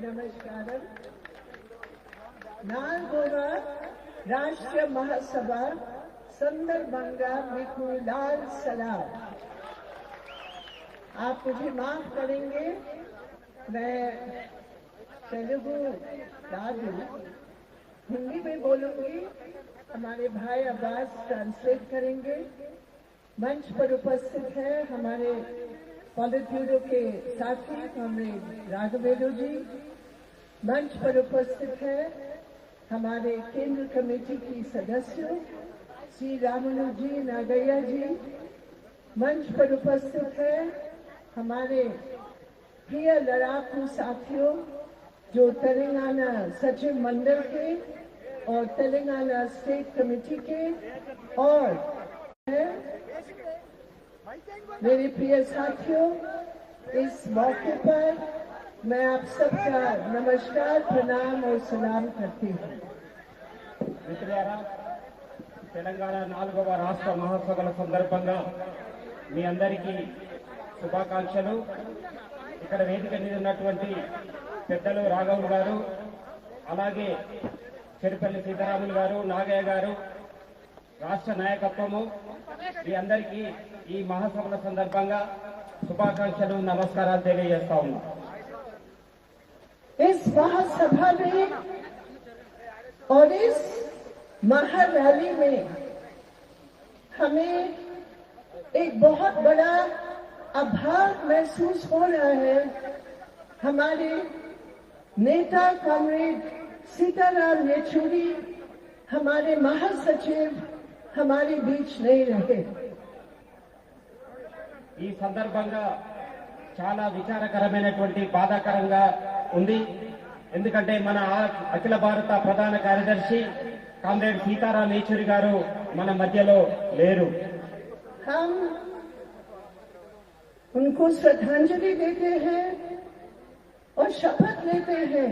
నమస్కారం. 4వ రాష్ట్ర మహాసభ संदर्भंगा మీకు लाल सलाम. आप मुझे माफ करेंगे, मैं तेलुगु दादू हिंदी में बोलूंगी, हमारे भाई अब्बास ट्रांसलेट करेंगे. मंच पर उपस्थित है हमारे पॉलिट ब्यूरो के साथी कॉमरेड राघवेलु जी. मंच पर उपस्थित है हमारे केंद्र कमेटी की सदस्यों श्री रामनु जी, नागैया जी. मंच पर उपस्थित है हमारे प्रिय लड़ाकू साथियों जो तेलंगाना सचिव मंडल के और तेलंगाना स्टेट कमेटी के, और मेरे प्रिय साथियों, इस मौके पर मैं आप सबका नमस्कार, प्रणाम और सलाम करती हूँ. తెలంగాణ 4వ రాష్ట్ర మహాసభల సందర్భంగా మీ అందరికీ శుభాకాంక్షలు. ఇక్కడ వేదిక మీద ఉన్నటువంటి పెద్దలు రాఘవులు గారు, అలాగే చెరుపల్లి సీతారాములు గారు, నాగయ్య గారు, రాష్ట్ర నాయకత్వము, మీ అందరికీ ఈ మహాసభల సందర్భంగా శుభాకాంక్షలు, నమస్కారాలు తెలియజేస్తా ఉన్నా. इस महासभा में और इस महारैली में हमें एक बहुत बड़ा आभार महसूस हो रहा है. हमारे नेता कॉमरेड सीताराम येचुरी, हमारे महासचिव हमारे बीच नहीं रहे. ఈ సందర్భంగా చాలా విచారకరమైనటువంటి, బాధాకరంగా ఉంది. ఎందుకంటే మన అఖిల భారత ప్రధాన కార్యదర్శి కామ్రేడ్ సీతారాం येचुरी గారు మన మధ్యలో లేరు. हम उनको श्रद्धांजलि देते हैं और शपथ लेते हैं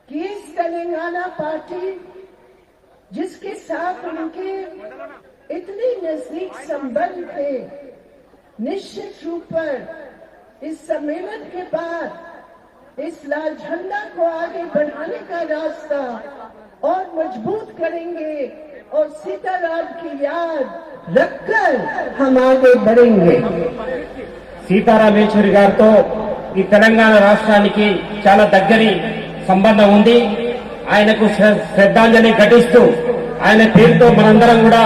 कि इस तेलंगाना पार्टी जिसके साथ उनके इतने नजदीक संबंध थे, निश्चित रूप पर इस सम्मेलन के बाद इस लाल झंडा को आगे बढ़ाने का रास्ता और मजबूत करेंगे और सीताराम की याद रखकर हम आगे बढ़ेंगे. సీతారాం येचुरी గారితో ఈ తెలంగాణ రాష్ట్రానికి చాలా దగ్గరి సంబంధం ఉంది. ఆయనకు శ్రద్ధాంజలి ఘటిస్తూ ఆయన పేరుతో మనందరం కూడా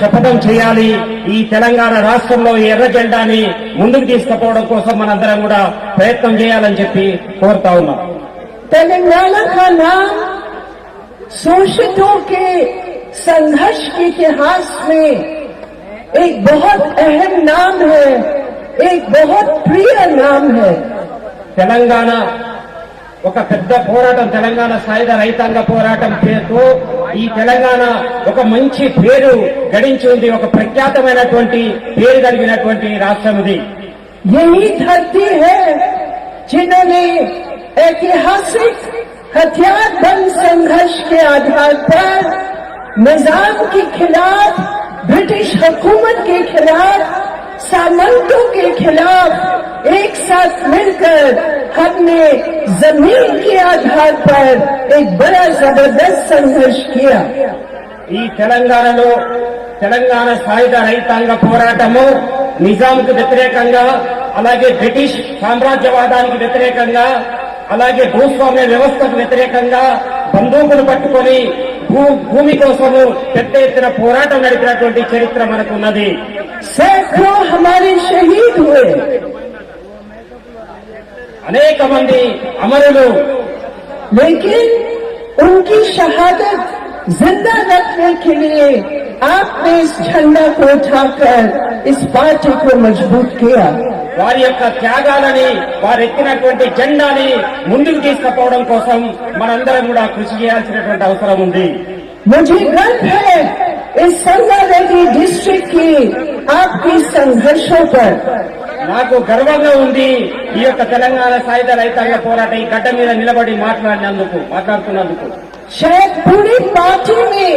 శపథం చేయాలి. ఈ తెలంగాణ రాష్ట్రంలో ఎర్ర జెండాని ముందుకు తీసుకుపోవడం కోసం మనందరం కూడా ప్రయత్నం చేయాలని చెప్పి కోరుతా ఉన్నాం. तेलंगाना का नाम शोषितों के संघर्ष के इतिहास में एक बहुत अहम नाम है, एक बहुत प्रिय नाम है. తెలంగాణ ఒక పెద్ద పోరాటం, తెలంగాణ సాయుధ రైతాంగ పోరాటం పేరుతో ఈ తెలంగాణ ఒక మంచి పేరు గడించి ఉంది. ఒక ప్రఖ్యాతమైనటువంటి పేరు కలిగినటువంటి రాష్ట్రం ఇది. यही धरती है जिन्होंने ऐतिहासिक हथियार बंद संघर्ष के आधार पर निजाम के खिलाफ, ब्रिटिश हुकूमत के खिलाफ, सामंतों के खिलाफ एक साथ मिलकर हमने जमीन के आधार पर एक बड़ा जबरदस्त संघर्ष किया. ఈ తెలంగాణలో తెలంగాణ సాయుధ రైతాంగ పోరాటము నిజాంకు వ్యతిరేకంగా, అలాగే బ్రిటిష్ సామ్రాజ్యవాదానికి వ్యతిరేకంగా, అలాగే భూస్వామ్య వ్యవస్థకు వ్యతిరేకంగా బందూకులు పట్టుకొని భూమి కోసము పెద్ద ఎత్తున పోరాటం నడిపినటువంటి చరిత్ర మనకున్నది. सैकड़ों हमारे शहीद हुए, అనేక మంది అమరులు, लेकिन उनकी शहादत जिंदा रखने के लिए आपने इस झंडा को उठाकर इस पार्टी को मजबूत किया. వారి యొక్క త్యాగాలని, వారు ఎత్తినటువంటి జెండాని ముందుకు తీసుకుపోవడం కోసం మనందరం కూడా కృషి చేయాల్సినటువంటి అవసరం ఉంది. मुझे गर्व है इस संगारेड्डी डिस्ट्रिक्ट की आपकी संघर्षों पर. నాకు గర్వంగా ఉంది ఈ యొక్క తెలంగాణ సాయుధ రైతాంగ పోరాట ఈ గడ్డ మీద నిలబడి మాట్లాడుతున్నందుకు. शायद पूरी पार्टी में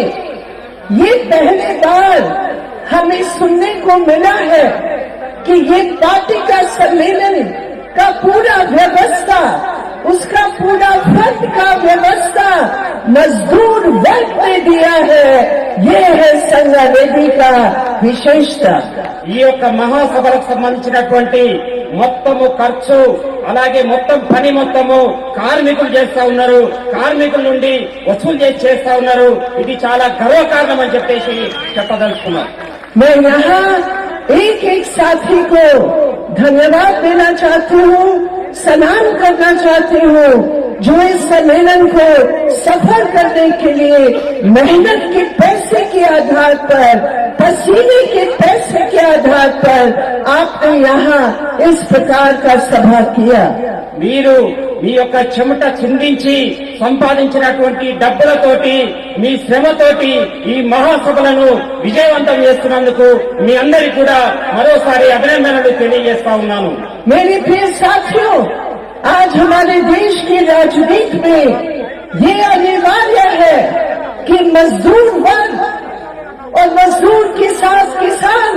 ये पहली बार हमें सुनने को मिला है कि ये पार्टी का सम्मेलन का पूरा व्यवस्था, उसका पूरा फंड का व्यवस्था मजदूर वर्ग ने दिया है। ये है संगारेड्डी का विशेषता। ఈ యొక్క మహాసభలకు సంబంధించినటువంటి మొత్తము ఖర్చు అలాగే మొత్తం పని మొత్తము కార్మికులు చేస్తా ఉన్నారు, కార్మికుల నుండి వసూలు చేస్తా ఉన్నారు। ఇది చాలా గర్వకారణం అని చెప్పేసి చెప్పదలుచుకున్నాం। मैं यहाँ एक एक साथी को धन्यवाद देना चाहती हूँ, सलाम करना चाहती हूँ, जो इस सम्मेलन को सफल करने के लिए मेहनत के पैसे के आधार पर, पसीने के पैसे के आधार पर आपने यहाँ इस प्रकार का सभा किया। మీరు మీ యొక్క చెమట చిందించి సంపాదించినటువంటి డబ్బులతోటి మీ శ్రమతోటి ఈ మహాసభలను విజయవంతం చేస్తున్నందుకు మీ అందరికీ కూడా మరోసారి అభినందనలు తెలియజేస్తా ఉన్నాను। मेरे प्रिय साथियों, आज हमारे देश की राजनीति में ये अनिवार्य है कि मजदूर वर्ग और मजदूर के साथ किसान,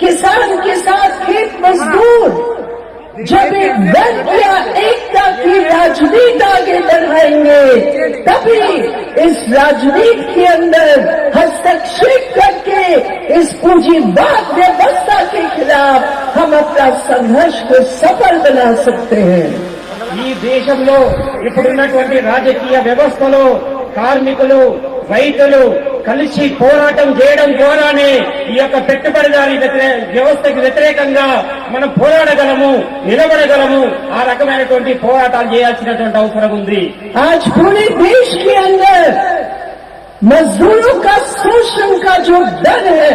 किसान के साथ खेत मजदूर जब एक वर्ग या एकता की राजनीति आगे बढ़ाएंगे, तभी इस राजनीति के अंदर हस्तक्षेप करके इस पूंजीवाद व्यवस्था के खिलाफ हम अपना संघर्ष को सफल बना सकते हैं। ఈ దేశంలో ఇప్పుడున్నటువంటి రాజకీయ వ్యవస్థలో కార్మికులు రైతులు కలిసి పోరాటం చేయడం ద్వారానే ఈ యొక్క పెట్టుబడిదారీ వ్యవస్థకి వ్యతిరేకంగా మనం పోరాడగలము, నిలబడగలము। ఆ రకమైనటువంటి పోరాటాలు చేయాల్సినటువంటి అవసరం ఉంది। आज पूरे देश के अंदर मजदूरों का शोषण का जो डर है,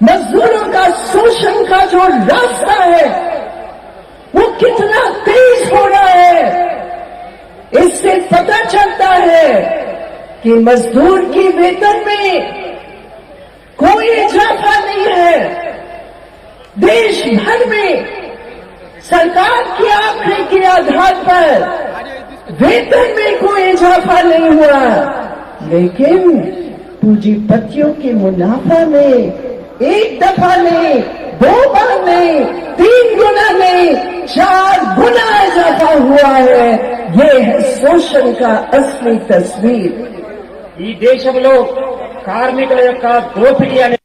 मजदूरों का शोषण का जो रास्ता है, वो कितना तेज हो रहा है। इससे पता चलता है कि मजदूर की वेतन में कोई इजाफा नहीं है। देश भर में सरकार के आंकड़े के आधार पर वेतन में कोई इजाफा नहीं हुआ, लेकिन पूंजीपतियों के मुनाफा में एक दफा नहीं, दो बार नहीं, 3 गुना नहीं, 4 गुना इजाफा हुआ है। ये है शोषण का असली तस्वीर। ఈ దేశంలో కార్మికుల యొక్క దోపిడీ అనే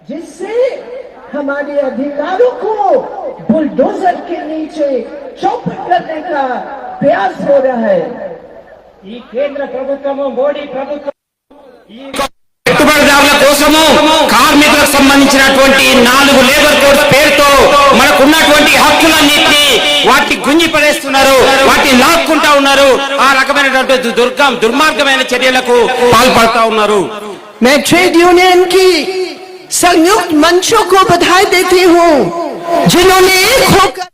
जिससे हमारे अधिकारों को बुलडोजर के नीचे चौपट करने का प्रयास हो रहा है। ఈ కేంద్ర ప్రభుత్వము మోడీ ప్రభుత్వం ఈ పెట్టుబడిదారుల కోసము కార్మికులకు సంబంధించినటువంటి 4 లేబర్ కోడ్స్ పేరుతో మనకున్నటువంటి హక్కులన్నింటినీ వాటిని గుంజి పడేస్తున్నారు, వాటిని లాక్కుంటా ఉన్నారు। ఆ రకమైనటువంటి దుర్మార్గమైన చర్యలకు పాల్పడతా ఉన్నారు। मैं ट्रेड यूनियन की संयुक्त मंचों को बधाई देती हूँ, जिन्होंने एक होकर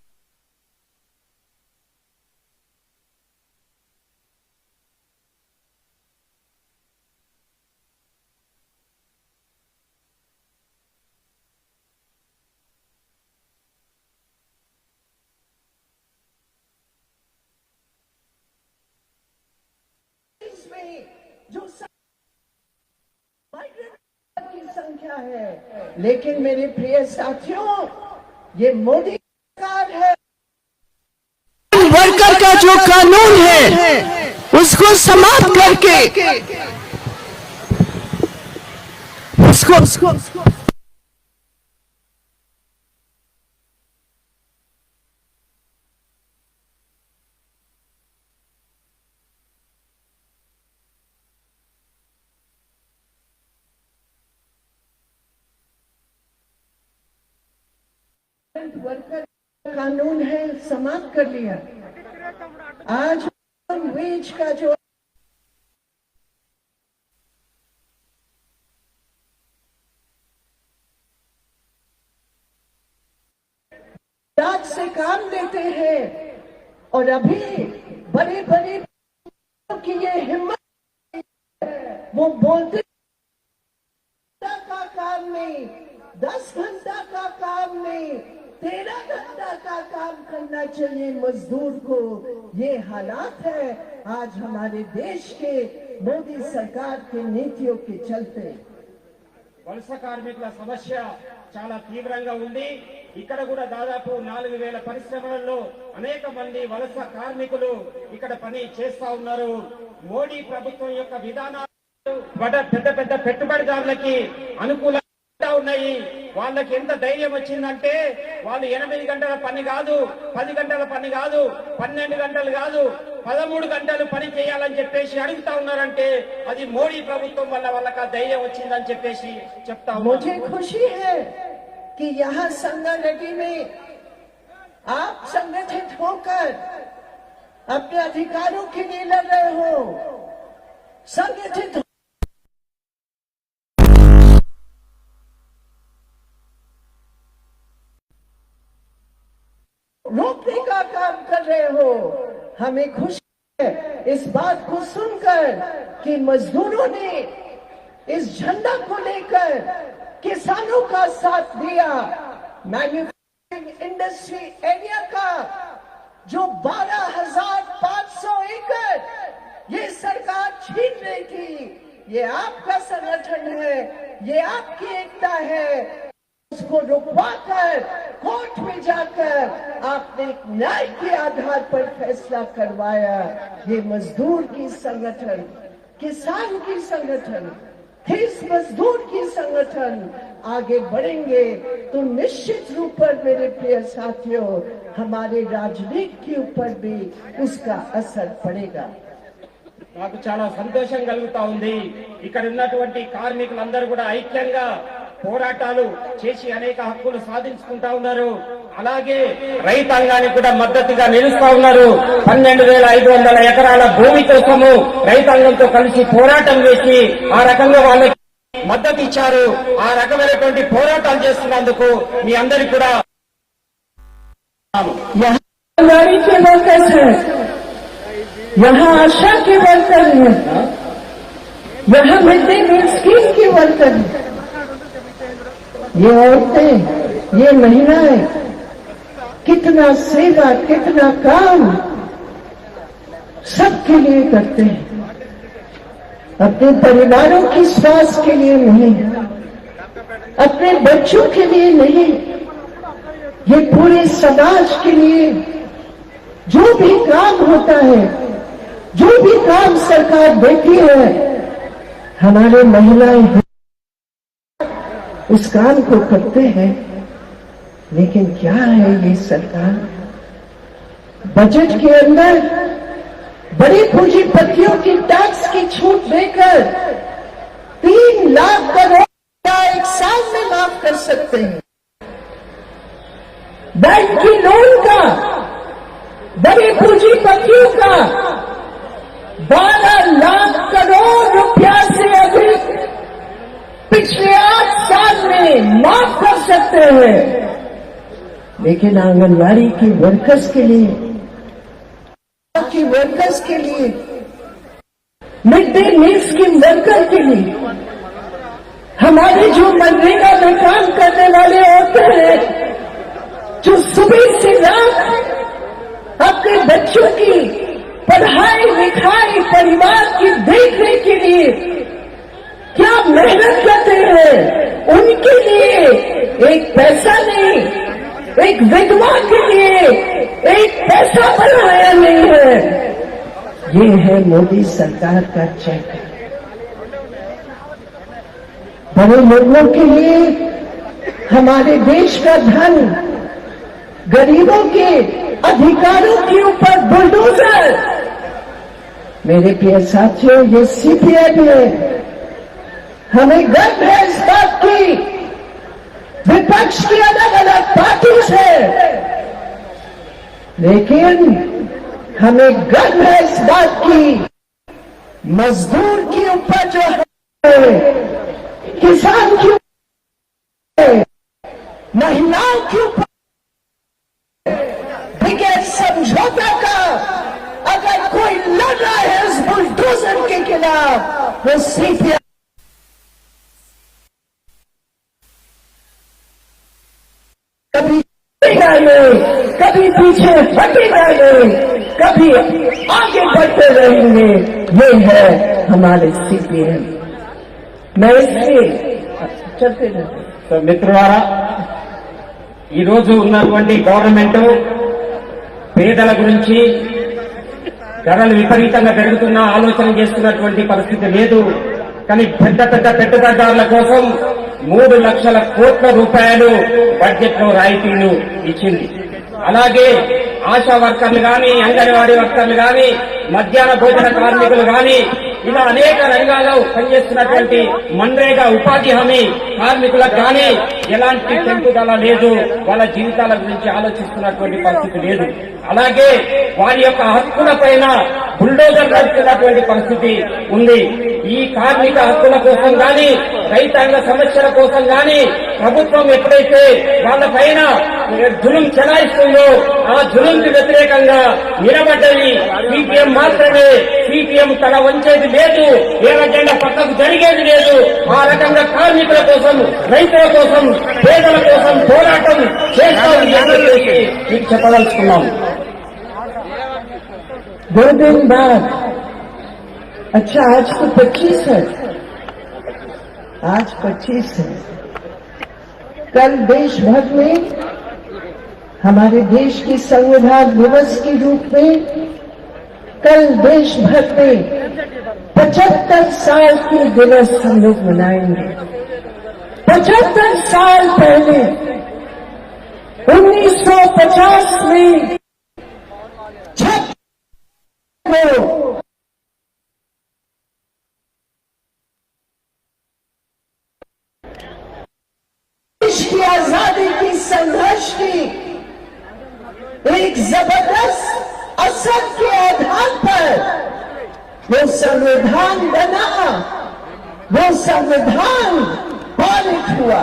जो की संख्या है, लेकिन मेरे प्रिय साथियों, ये मोदी सरकार है। वर्कर का जो कानून है उसको समाप्त करके उसको वर्कर कानून है समाप्त कर लिया। आज वेज का जो रात से काम देते हैं और अभी बड़े बड़े की ये हिम्मत, वो बोलते का काम नहीं, 10 घंटा का काम नहीं, 13 घंटा का काम करना चाहिए मजदूर को। ये हालात है आज हमारे देश के मोदी सरकार की नीतियों के चलते। వలస కార్మికుల సమస్య చాలా తీవ్రంగా ఉంది. ఇక్కడ కూడా దాదాపు 4000 పరిశ్రమలలో అనేక మంది వలస కార్మికులు ఇక్కడ పని చేస్తా ఉన్నారు. మోడీ ప్రభుత్వం యొక్క విధానాలు పెద్ద పెద్ద పెట్టుబడిదారులకి అనుకూలంగా ఉన్నాయి. వాళ్ళకి ఎంత ధైర్యం వచ్చిందంటే వాళ్ళు 8 గంటల పని కాదు, 10 గంటల పని కాదు, 12 గంటలు కాదు, 13 గంటలు పని చేయాలని చెప్పేసి అడుగుతా ఉన్నారంటే అది మోడీ ప్రభుత్వం వల్ల వాళ్ళకి ధైర్యం వచ్చిందని చెప్పేసి చెప్తా ఉన్నారు. मुझे खुशी है कि यहाँ संगारेड्डी में आप संगठित होकर अपने अधिकारों के लिए लड़ रहे हो, संगठित रोकने का काम कर रहे हो। हमें खुशी है इस बात को सुनकर कि मजदूरों ने इस झंडा को लेकर किसानों का साथ दिया। मैन्युफैक्चरिंग इंडस्ट्री एरिया का जो 12,500 एकड़ ये सरकार छीन रही थी, ये आपका संगठन है, ये आपकी एकता है। उसको रुकवाकर कोर्ट में जाकर आपने न्याय के आधार पर फैसला करवाया। ये मजदूर की संगठन, किसान की संगठन, इस मजदूर की संगठन आगे बढ़ेंगे तो निश्चित रूप पर मेरे प्रिय साथियों हमारे राजनीति के ऊपर भी उसका असर पड़ेगा। నాకు చాలా సంతోషం కలుగుతా ఉంది. ఇక్కడ ఉన్నటువంటి కార్మికులందరూ కూడా ఐక్యంగా పోరాటాలు చేసి అనేక హక్కులు సాధించుకుంటా ఉన్నారు. అలాగే రైతాంగానికి కూడా మద్దతుగా నిలుస్తా ఉన్నారు. 12,500 ఎకరాల భూమి కోసము రైతాంగంతో కలిసి పోరాటం చేసి ఆ రకంగా వాళ్ళకి మద్దతు ఇచ్చారు. ఆ రకమైనటువంటి పోరాటాలు చేస్తున్నందుకు మీ అందరికీ కూడా यहाँ आशा के वर्कर हैं, यहाँ मिड डे मील स्कीम के वर्कर हैं, ये औरतें, ये महिलाएं कितना सेवा, कितना काम सबके लिए करते हैं। अपने परिवारों की स्वास्थ्य के लिए नहीं, अपने बच्चों के लिए नहीं, ये पूरे समाज के लिए जो भी काम होता है, जो भी काम सरकार देती है, हमारे महिलाएं उस काम को करते हैं। लेकिन क्या है ये सरकार बजट के अंदर बड़ी पूंजीपतियों की टैक्स की छूट देकर 3 लाख करोड़ का 1 साल में माफ कर सकते हैं। बैंक की लोन का, बड़ी पूंजीपतियों का 12 लाख करोड़ रुपया से अधिक पिछले 8 साल में माफ कर सकते हैं। लेकिन आंगनवाड़ी की वर्कर्स के लिए, mid day meal scheme worker के लिए, हमारे जो मनरेगा में काम करने वाले औरतें हैं, जो सुबह से रात अपने बच्चों की पढ़ाई लिखाई, परिवार की देखरेख के लिए क्या मेहनत करते हैं, उनके लिए एक पैसा नहीं, एक विधवा के लिए एक पैसा बनाया नहीं है। ये है मोदी सरकार का चेक। बड़े लोगों के लिए हमारे देश का धन, गरीबों के अधिकारों के ऊपर बुलडोजर। मेरे प्रिय साथियों, ये सीपीएम है। हमें गर्व है इस बात की, विपक्ष की अलग अलग पार्टी है, लेकिन हमें गर्व है इस बात की मजदूर के ऊपर जो है, किसान के ऊपर, महिलाओं के ऊपर वो सीपीएम कभी कभी पीछे हटे जाएंगे, कभी आगे बढ़ते रहेंगे। ये है हमारे सीपीएम। मैं इसलिए चलते रहते। సో మిత్రులారా, ఈ రోజు ఉన్నటువంటి గవర్నమెంట్ పేదల గురించి ధరలు విపరీతంగా పెరుగుతున్నా ఆలోచన చేస్తున్నటువంటి పరిస్థితి లేదు. కానీ పెద్ద పెద్ద పెట్టుబడిదారుల కోసం 3 లక్షల కోట్ల రూపాయలు బడ్జెట్ లో రాయితీలు ఇచ్చింది. అలాగే ఆశా వర్కర్లు గాని, అంగన్వాడీ వర్కర్లు గాని, మధ్యాహ్న భోజన కార్మికులు గాని, ఇలా అనేక రంగాల్లో పనిచేస్తున్నటువంటి మన్రేగా ఉపాధి హామీ కార్మికులకు కానీ ఎలాంటి పెంపుదల లేదు. వాళ్ళ జీవితాల గురించి ఆలోచిస్తున్నటువంటి పరిస్థితి లేదు. అలాగే వారి యొక్క హక్కుల పైన బుల్డోజర్ నడుస్తున్నటువంటి పరిస్థితి ఉంది. ఈ కార్మిక హక్కుల కోసం గాని, రైతాంగ సమస్యల కోసం గాని ప్రభుత్వం ఎప్పుడైతే వాళ్ళ పైన జులుం చెలాయిస్తుందో ఆ జులుంకి వ్యతిరేకంగా నిలబడ్డది సిపిఎం మాత్రమే. సిపిఎం తల వంచేది లేదు, ఏ రకంగా పక్కకు జరిగేది లేదు. ఆ రకంగా కార్మికుల కోసం, రైతుల కోసం, పేదల కోసం పోరాటం చేస్తామని చెప్పేసి మీకు చెప్పదలుచుకున్నాం. 2 दिन बाद, अच्छा आज तो 25 है, आज 25 है। कल देश भर में हमारे देश की संविधान दिवस के रूप में कल देश भर में 75 साल की दिवस हम लोग मनाएंगे। 75 साल पहले 1950 में देश की आजादी की संघर्ष की एक जबरदस्त असर के आधार पर वो संविधान बना, वो संविधान पारित हुआ।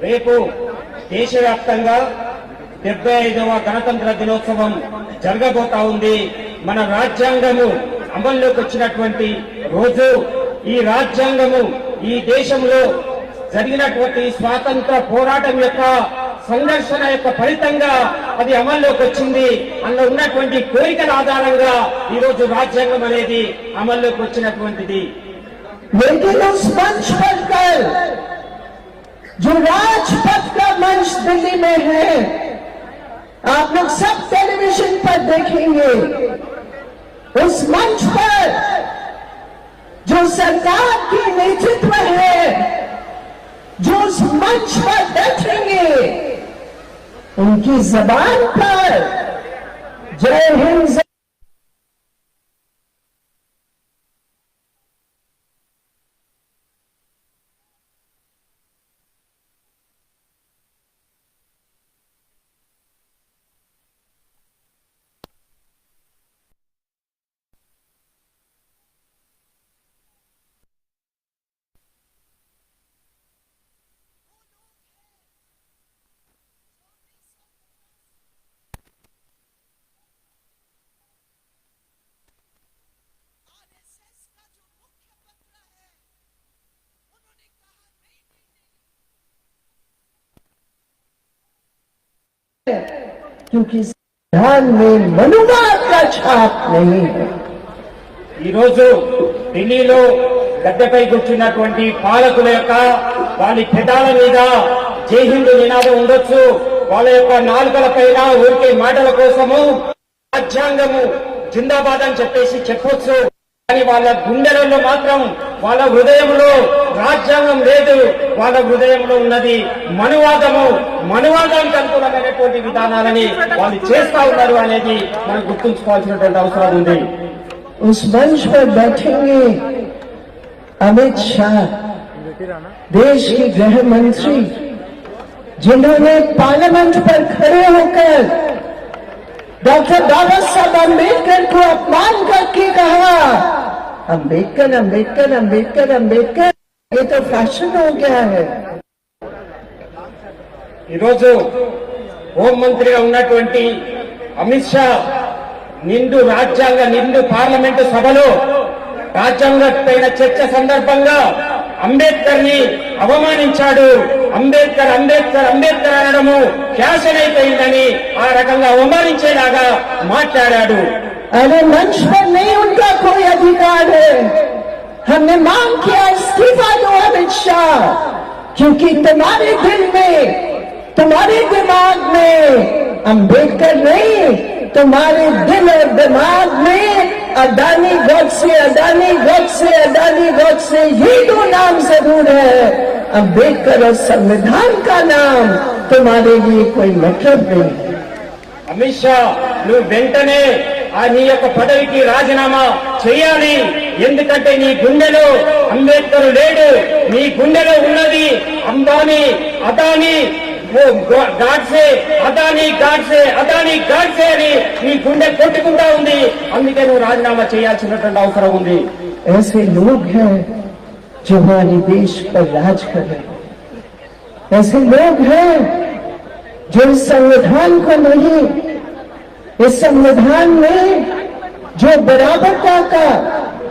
రేపు దేశవ్యాప్తంగా 75వ గణతంత్ర దినోత్సవం జరగబోతా ఉంది. మన రాజ్యాంగము అమల్లోకి వచ్చినటువంటి రోజు. ఈ రాజ్యాంగము ఈ దేశంలో జరిగినటువంటి స్వాతంత్ర పోరాటం యొక్క సంఘర్షణ యొక్క ఫలితంగా అది అమల్లోకి వచ్చింది. అందులో ఉన్నటువంటి కోరికల ఆధారంగా ఈ రోజు రాజ్యాంగం అనేది అమల్లోకి వచ్చినటువంటిది. लेकिन उस मंच पर कल जो राजपथ का मंच दिल्ली में है, आप लोग सब टेलीविजन पर देखेंगे। उस मंच पर जो सरकार की नेतृत्व है, जो उस मंच पर बैठेंगे, उनकी जबान पर जय हिंद क्योंकि संविधान में मनुवाद का छाप नहीं है। ఈ రోజు ఢిల్లీలో గద్దెపై కూర్చున్నటువంటి పాలకుల యొక్క వాళ్ళ పెదాల మీద జై హింద్ నినాదం ఉండొచ్చు. వాళ్ళ యొక్క నాలుకల పైన ఊరికే మాటల కోసము రాజ్యాంగము జిందాబాద్ అని చెప్పేసి చెప్పొచ్చు. కానీ వాళ్ళ గుండెలలో మాత్రం, వాళ్ళ హృదయంలో రాజ్యాంగం లేదు. వాళ్ళ హృదయంలో ఉన్నది మనువాదము. మనువాదానికి అనుకూలమైనటువంటి విధానాలని వాళ్ళు చేస్తా ఉన్నారు అనేది మనం గుర్తుంచుకోవాల్సినటువంటి అవసరం ఉంది. उस मंच पर बैठेंगे अमित शाह, देश के गृह मंत्री, जिन्होंने पार्लियामेंट पर खड़े होकर डॉक्टर बाबा साहब अम्बेडकर को अपमान करके कहा, अम्बेडकर अम्बेडकर अम्बेडकर अम्बेडकर, ये तो फैशन हो गया है। ఈరోజు హోంమంత్రిగా ఉన్నటువంటి అమిత్ షా నిండు రాజ్యాంగ నిండు పార్లమెంటు సభలో రాజ్యాంగం పైన చర్చ సందర్భంగా అంబేద్కర్ ని అవమానించాడు. అంబేద్కర్ అంబేద్కర్ అంబేద్కర్ అనడము ఫ్యాషన్ అయిపోయిందని ఆ రకంగా అవమానించేలాగా మాట్లాడాడు. अरे मंच पर नहीं उनका कोई अधिकार है. हमने मांग किया इस्तीफा दो अमित शाह, क्योंकि तुम्हारे दिल में, तुम्हारे दिमाग में अंबेडकर नहीं, तुम्हारे दिल और दिमाग में अदानी गोडसे, अदानी गोडसे, अदानी गोडसे, ये दो नाम जरूर है. अंबेडकर और संविधान का नाम तुम्हारे लिए कोई मतलब नहीं. అమిత్ షా, నువ్వు వెంటనే నీ యొక్క పదవికి రాజీనామా చేయాలి. ఎందుకంటే నీ గుండెలో అంబేద్కర్ లేడు. నీ గుండెలో ఉన్నది అంబానీ, అదానీ, గాడ్సే, అదానీ గాడ్సే, అదానీ గాడ్సే అని నీ గుండె కొట్టుకుంటా ఉంది. అందుకే నువ్వు రాజీనామా చేయాల్సినటువంటి అవసరం ఉంది. ऐसे लोग हैं जो हमारे देश पर राज कर रहे हैं. ऐसे लोग हैं जो इस संविधान को नहीं, इस संविधान में जो बराबरता का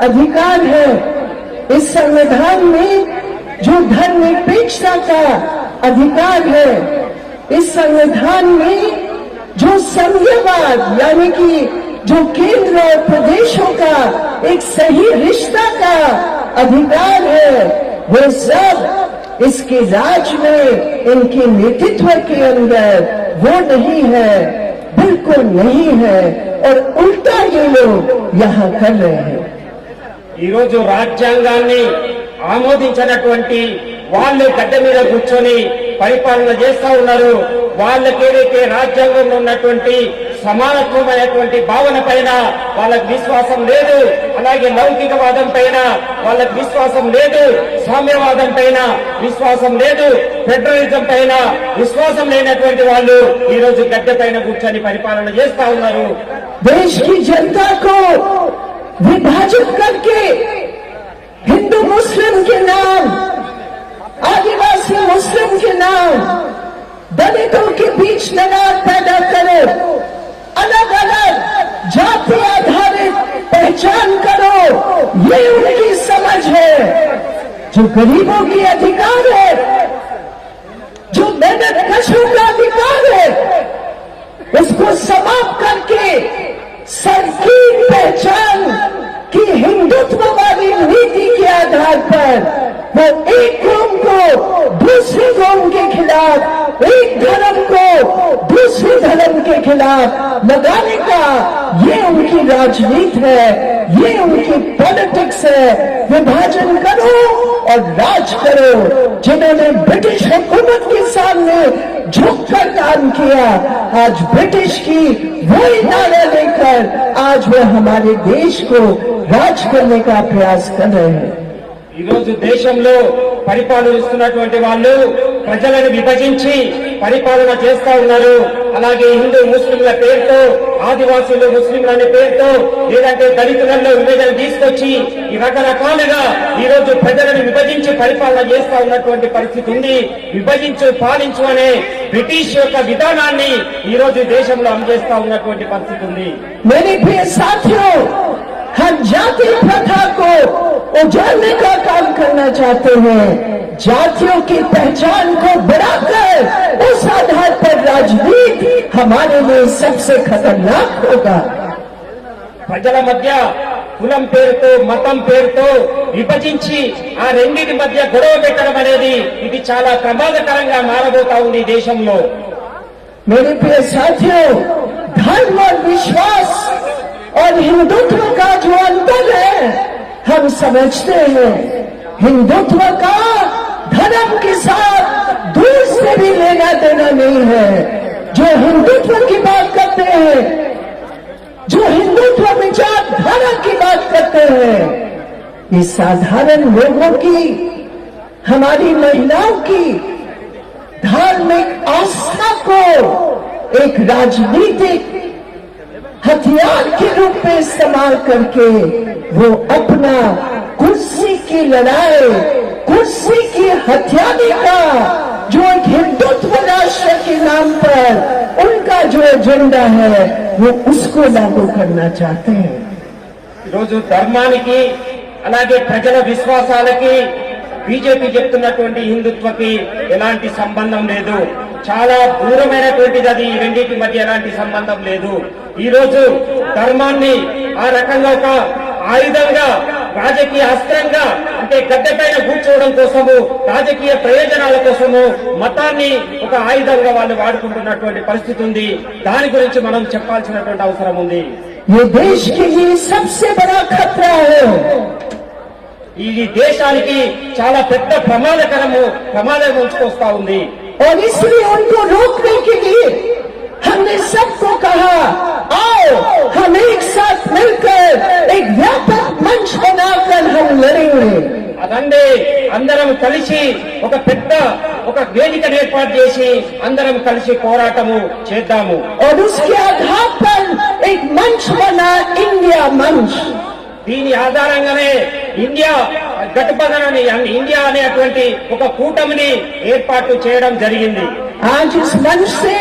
अधिकार है, इस संविधान में जो धर्मनिरपेक्षता का अधिकार है, इस संविधान में जो संघीयवाद यानी कि जो केंद्र और प्रदेशों का एक सही रिश्ता का अधिकार है, वो सब इसके राज में, इनके नेतृत्व के अंदर वो नहीं है, बिल्कुल नहीं है. और उल्टा ये लोग यहाँ कर रहे हैं. ఈ రోజు రాజ్యాంగాన్ని ఆమోదించినటువంటి వాళ్ళు గడ్డ మీద కూర్చొని పరిపాలన చేస్తా ఉన్నారు. వాళ్ళకి ఏదైతే రాజ్యాంగంలో ఉన్నటువంటి సమానత్వమైనటువంటి భావన పైన వాళ్ళకి విశ్వాసం లేదు. అలాగే లౌకికవాదం పైన వాళ్ళకి విశ్వాసం లేదు. సామ్యవాదం పైన విశ్వాసం లేదు. ఫెడరలిజం పైన విశ్వాసం లేనటువంటి వాళ్ళు ఈ రోజు గడ్డ పైన కూర్చొని పరిపాలన చేస్తా ఉన్నారు. देश की जनता को विभाजित करके हिंदू मुस्लिम के नाम, आदिवासी मुस्लिम के नाम, दलितों के बीच तनाव पैदा करो, अलग अलग जाति आधारित पहचान करो, ये उनकी समझ है. जो गरीबों की अधिकार है, जो मेहनत कशों का अधिकार है, उसको समाप्त करके संकीर्ण पहचान की हिंदुत्ववादी नीति के आधार पर वो एक कौम को दूसरे कौम के खिलाफ, एक धर्म को दूसरे धर्म के खिलाफ लगाने का ये उनकी राजनीति है, ये उनकी पॉलिटिक्स है. विभाजन करो और राज करो. जिन्होंने ब्रिटिश हुकूमत के सामने झुककर काम किया, आज ब्रिटिश की वही नारा लेकर आज वे हमारे देश को राज करने का प्रयास कर रहे हैं. ఈ రోజు దేశంలో పరిపాలిస్తున్నటువంటి వాళ్ళు ప్రజలను విభజించి పరిపాలన చేస్తా ఉన్నారు. అలాగే హిందూ ముస్లింల పేరుతో, ఆదివాసులు ముస్లింలు అనే పేరుతో, లేదంటే దళితులలో విభజన తీసుకొచ్చి ఈ రకరకాలుగా ఈ రోజు ప్రజలను విభజించి పరిపాలన చేస్తా ఉన్నటువంటి పరిస్థితి ఉంది. విభజించు పాలించు అనే బ్రిటిష్ యొక్క విధానాన్ని ఈ రోజు దేశంలో అమలుచేస్తా ఉన్నటువంటి పరిస్థితి ఉంది. मेरे प्रिय साथियों, हम जाति प्रथा को उजाड़ने का काम करना चाहते हैं. जातियों की पहचान को बढ़ाकर उस आधार पर राजनीति हमारे लिए सबसे खतरनाक होगा. ప్రజల మధ్య కులం పేరుతో, మతం పేరుతో విభజించి ఆ రెండింటి మధ్య గొడవ పెట్టడం అనేది ఇది చాలా ప్రమాదకరంగా మారబోతా ఉంది దేశంలో. मेरे प्रिय साथियों, धर्म और विश्वास और हिंदुत्व का जो अंतर है, हम समझते हैं. हिंदुत्व का धर्म के साथ दूर से भी लेना देना नहीं है. जो हिंदुत्व की बात करते हैं, जो हिंदुत्व विचारधारा की बात करते हैं, ये साधारण लोगों की, हमारी महिलाओं की धार्मिक आस्था को एक राजनीतिक हथियार के रूप में इस्तेमाल करके वो अपना कुर्सी की लड़ाई, कुर्सी की हथियाने का जो एक हिंदुत्व राष्ट्र के नाम पर उनका जो एजेंडा है वो उसको लागू करना चाहते हैं. ఈరోజు ధర్మానికి అలాగే ప్రజల విశ్వాసాలకి బీజేపీ చెప్తున్నటువంటి హిందుత్వకి ఎలాంటి సంబంధం లేదు. చాలా దూరమైనటువంటిది అది. ఈ రెండింటి మధ్య ఎలాంటి సంబంధం లేదు. ఈ రోజు ధర్మాన్ని ఆ రకంగా ఒక ఆయుధంగా, రాజకీయ అస్త్రంగా, అంటే గద్దెపైన కూర్చోవడం కోసము, రాజకీయ ప్రయోజనాల కోసము మతాన్ని ఒక ఆయుధంగా వాళ్ళు వాడుకుంటున్నటువంటి పరిస్థితి ఉంది. దాని గురించి మనం చెప్పాల్సినటువంటి అవసరం ఉంది. ये देश के लिए सबसे बड़ा खतरा है. ఇది దేశానికి చాలా పెద్ద ప్రమాదం ఉంచుకొస్తా ఉంది. और इसलिए उनको रोकने के लिए हमने सबको कहा, आओ हम एक साथ मिलकर एक व्यापक मंच बनाकर हम लड़ेंगे. అదండి, అందరం కలిసి ఒక వేదికను ఏర్పాటు చేసి అందరం కలిసి పోరాటము చేద్దాము. और उसके आधार पर एक मंच बना, इंडिया मंच. దీని ఆధారంగానే ఇండియా గఠబంధన్, ఇండియా అనేటువంటి ఒక కూటమిని ఏర్పాటు చేయడం జరిగింది. आज इस मंच से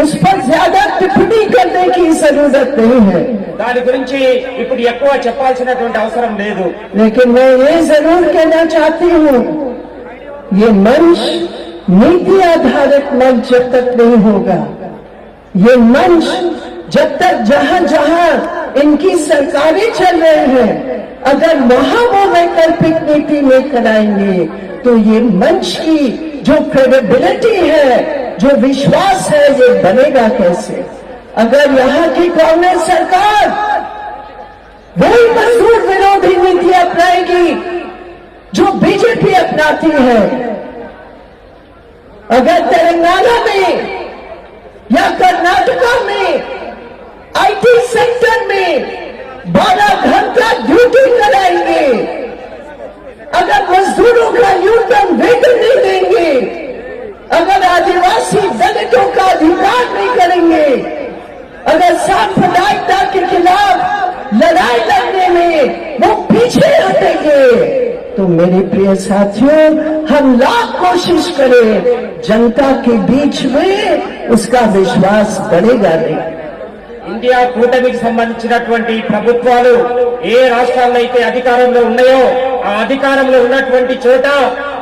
उस पर ज्यादा टिप्पणी करने की जरूरत नहीं है. దాని గురించి ఇప్పుడు ఎక్కువ చెప్పాల్సినటువంటి అవసరం లేదు. लेकिन मैं ये जरूर कहना चाहती हूँ, ये मंच नीति आधारित मंच जब तक नहीं होगा, ये मंच जब तक जहाँ जहाँ इनकी सरकारें चल रहे हैं, अगर वहाँ वो वैकल्पिक नीति लेकर आएंगे तो ये मंच की जो क्रेडिबिलिटी है, जो विश्वास है, ये बनेगा कैसे? अगर यहाँ की कांग्रेस सरकार वही मजदूर विरोधी नीति अपनाएगी जो बीजेपी अपनाती है, अगर तेलंगाना में या कर्नाटका में आईटी सेक्टर में 12 घंटा ड्यूटी कराएंगे, अगर मजदूरों का न्यूनतम वेतन नहीं देंगे, अगर आदिवासी दलितों का अधिकार नहीं करेंगे, अगर सांप्रदायिकता के खिलाफ लड़ाई लड़ने में वो पीछे हटेंगे, तो मेरे प्रिय साथियों, हम लाख कोशिश करें, जनता के बीच में उसका विश्वास बढ़ेगा नहीं. ఇండియా కూటమికి సంబంధించినటువంటి ప్రభుత్వాలు ఏ రాష్ట్రాల్లో అయితే అధికారంలో ఉన్నాయో ఆ అధికారంలో ఉన్నటువంటి చోట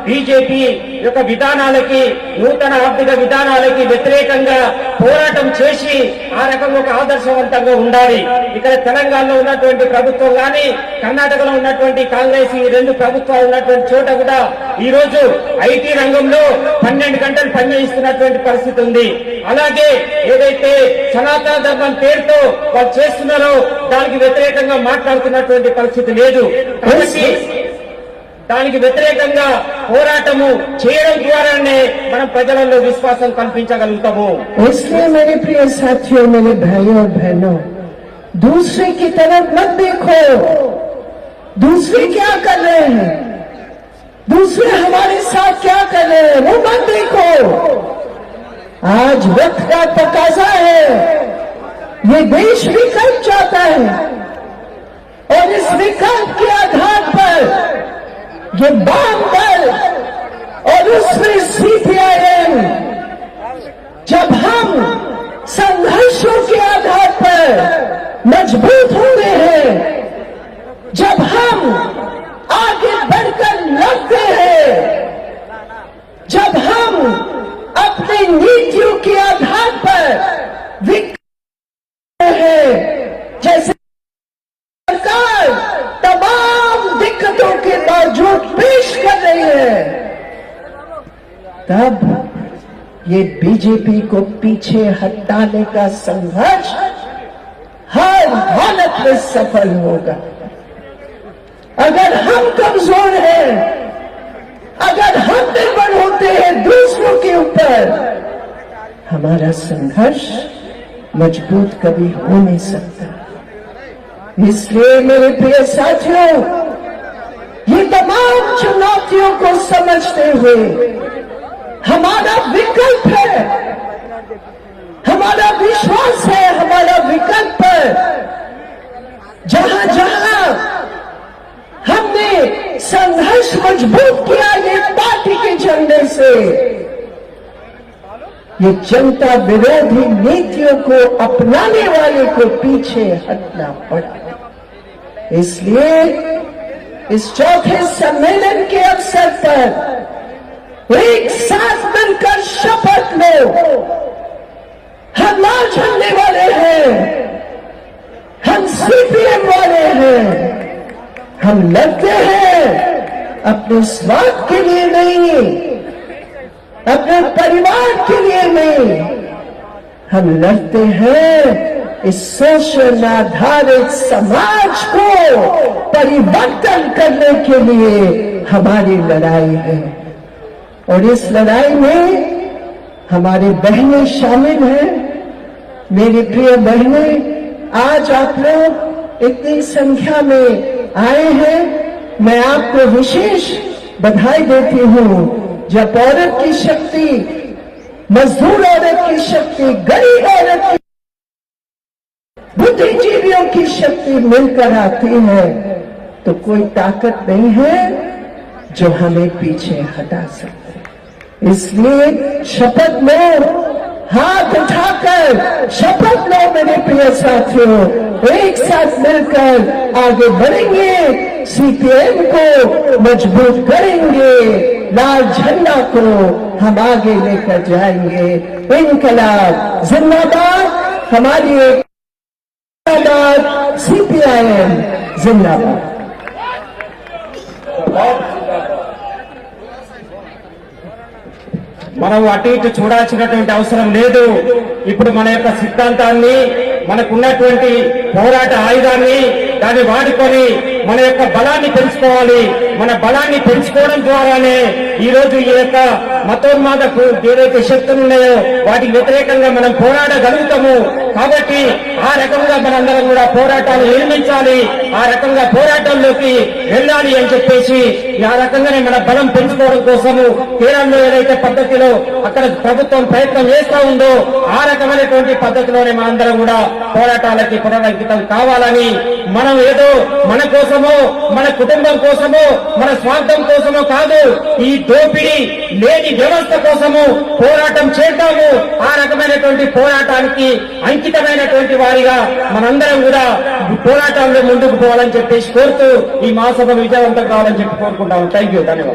బీజేపీ యొక్క విధానాలకి, నూతన ఆర్థిక విధానాలకి వ్యతిరేకంగా పోరాటం చేసి ఆ రకంగా ఒక ఆదర్శవంతంగా ఉండాలి. ఇక్కడ తెలంగాణలో ఉన్నటువంటి ప్రభుత్వం కానీ, కర్ణాటకలో ఉన్నటువంటి కాంగ్రెస్, ఈ రెండు ప్రభుత్వాలు ఉన్నటువంటి చోట కూడా ఈ రోజు ఐటీ రంగంలో 12 గంటలు పనిచేస్తున్నటువంటి పరిస్థితి ఉంది. అలాగే ఏదైతే సనాతన ధర్మం పేరుతో వాళ్ళు చేస్తున్నారో దానికి వ్యతిరేకంగా మాట్లాడుతున్నటువంటి పరిస్థితి లేదు. కాబట్టి దానికి వ్యతిరేకంగా పోరాటము చేయడం ద్వారానే మనం ప్రజలలో విశ్వాసం కల్పించగలుగుతాము. इसलिए मेरे प्रिय साथियों, मेरे भाइयों और बहनों, दूसरे की तरफ मत देखो. दूसरे क्या कर रहे हैं, दूसरे हमारे साथ क्या कर रहे हैं, वो मत देखो. आज वक्त का तकाजा है, ये देश विकल्प चाहता है और इस विकल्प के आधार पर ये वाम दल और उसमें सीपीआईएम, जब हम संघर्षों के आधार पर मजबूत होते हैं, जब हम आगे बढ़कर लड़ते हैं, जब हम अपनी नीतियों के आधार पर विकल्प हैं, जैसे सरकार तमाम दिक्कतों के बावजूद पेश कर रही है, तब ये बीजेपी को पीछे हटाने का संघर्ष हर हालत में सफल होगा. अगर हम कमजोर हैं, अगर हम निर्भर होते हैं दूसरों के ऊपर, हमारा संघर्ष मजबूत कभी हो नहीं सकता. इसलिए मेरे प्रिय साथियों, ये तमाम चुनौतियों को समझते हुए हमारा विकल्प है, हमारा विश्वास है, हमारा विकल्प है. जहां जहां हमने संघर्ष मजबूत किया ये पार्टी के झंडे से, ये जनता विरोधी नीतियों को अपनाने वाले को पीछे हटना पड़ा. इसलिए इस चौथे सम्मेलन के अवसर पर एक साथ मिलकर शपथ लो। हम लाल झंडे वाले हैं, हम सीपीएम वाले हैं, हम लड़ते हैं अपने स्वार्थ के लिए नहीं, अपने परिवार के लिए नहीं, हम लड़ते हैं इस शोषण आधारित समाज को परिवर्तन करने के लिए हमारी लड़ाई है। और इस लड़ाई में हमारी बहनें शामिल हैं। मेरी प्रिय बहनें, आज आप लोग इतनी संख्या में आए हैं, मैं आपको विशेष बधाई देती हूं। जब औरत की शक्ति, मजदूर औरत की शक्ति, गरीब औरत की, बुद्धिजीवियों की शक्ति मिलकर आती है तो कोई ताकत नहीं है जो हमें पीछे हटा सकते। इसलिए शपथ लो, हाथ उठाकर शपथ लो मेरे प्रिय साथियों, एक साथ मिलकर आगे बढ़ेंगे, सीपीएम को मजबूत करेंगे, लाल झंडा को हम आगे लेकर जाएंगे। इनकलाब जिंदाबाद, हमारी एक जिंदाबाद, सीपीआईएम जिंदाबाद। మనం అటు ఇటు చూడాల్సినటువంటి అవసరం లేదు. ఇప్పుడు మన యొక్క సిద్ధాంతాన్ని, మనకున్నటువంటి పోరాట ఆయుధాన్ని దాన్ని వాడుకొని మన యొక్క బలాన్ని పెంచుకోవాలి. మన బలాన్ని పెంచుకోవడం ద్వారానే ఈ రోజు ఈ యొక్క మతోన్మాద ఏదైతే శక్తులు ఉన్నాయో వాటికి వ్యతిరేకంగా మనం పోరాడగలుగుతాము. కాబట్టి ఆ రకంగా మనందరం కూడా పోరాటాలు నిర్మించాలి, ఆ రకంగా పోరాటంలోకి వెళ్ళాలి అని చెప్పేసి ఆ రకంగానే మన బలం పెంచుకోవడం కోసము కేరళలో ఏదైతే పద్ధతిలో అక్కడ ప్రభుత్వం ప్రయత్నం చేస్తా ఉందో ఆ రకమైనటువంటి పద్ధతిలోనే మనందరం కూడా పోరాటాలకి పునరంకితం కావాలని, మనం ఏదో మన కోసమో మన కుటుంబం కోసమో మన స్వార్థం కోసమో కాదు, ఈ దోపిడీ లేని వ్యవస్థ కోసము పోరాటం చేద్దాము. ఆ రకమైనటువంటి పోరాటానికి అంకితమైనటువంటి వారిగా మనందరం కూడా పోరాటాల్లో ముందుకు పోవాలని చెప్పేసి కోరుతూ ఈ మహాసభ విజయవంతం కావాలని చెప్పి కోరుకుంటాము. థ్యాంక్ యూ, ధన్యవాదాలు.